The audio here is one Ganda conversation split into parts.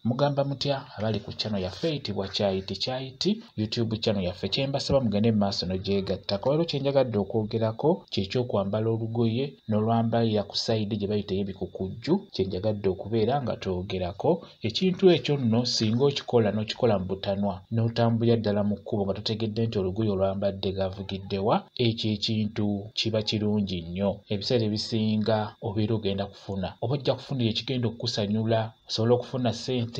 Mugamba mutya abali ku channel yaffe eyitibwa Kyayiti YouTube channel yaffe. Kyembasaba mugende mu maaso n'ogyegattako. Leero kye njagadde okwogerako ky'ekyokwambala olugoye n'olwambalira ku sayidi gye bayita ebikukujju, kye njagadde okubeera nga twogerako. Ekintu ekyo nno singa okikola n'okikola mu butanwa n'otambulira ddala mu kkubo nga totegedde nti olugoye olwambadde Gavugidewa, ekyo ekintu kiba kirungi nnyo. Ebiseera ebisinga obeera ogenda kufuna oba ojja kufunira ekigenda okukusanyula, osobola okufuna ssente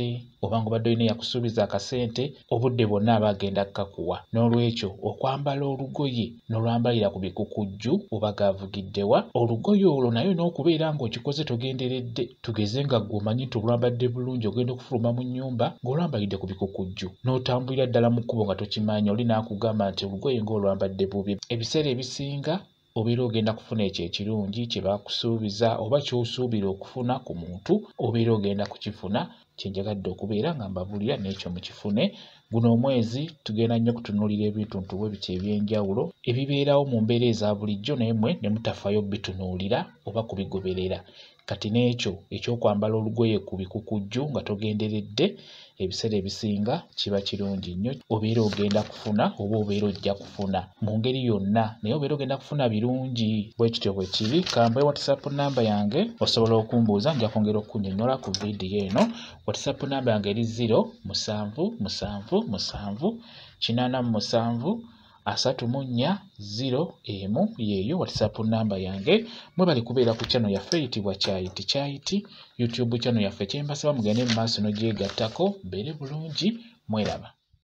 oba ng'obadde olina yakusuubiza akasente, obudde bwonna aba agenda kukakuwa. N'olwekyo okwambala olugoye n'olwambalira ku bikukujju oba Gavugidewa, olugoye olwo nayo n'okubeera ng'okikoze togenderedde, tugeze nga gw'omanyi nti olwambadde bulungi ogenda okufuluma mu nnyumba ng'olwambalidde ku bikukujju n'otambulira ddala mu kkubo nga tokimanyi, oli n'akugamba nti olugoye ng'olwambadde bubi. Ebiseera ebisinga obeera ogenda kufuna ekyo ekirungi kye baakusuubiza oba ky'osuubira okufuna ku muntu, obeera ogenda kukifuna. Kye njagadde okubeera nga mbabuulira n'ekyo mukifune. Guno omwezi tugenda nnyo kutunuulira ebintu bwe biti eby'enjawulo ebibeerawo mu mbeera eza bulijjo naye mmwe ne mutafaayo bitunuulira oba kubigoberera. Kati n'ekyo ekyokwambala olugoye ku bikukujju nga togenderedde, ebiseera ebisinga kiba kirungi nnyo. Obeera ogenda kufuna oba obeera ojja kufuna mu ngeri yonna, naye obeera ogenda kufuna birungi. Bwe kityo bwe kiri. Kambe WhatsApp namba yange osobola okumbuuza, nja kwongera okunnyonnyola ku vidiyo eno. WhatsApp namba yange eri 0777873401 yeeyo WhatsApp namba yange. Mwe bali kubeera ku channel yaffe eyitibwa Kyayiti YouTube channel yaffe. Kyembasaba mugende mu maaso n'ogyegattako, mbeere bulungi, mweraba.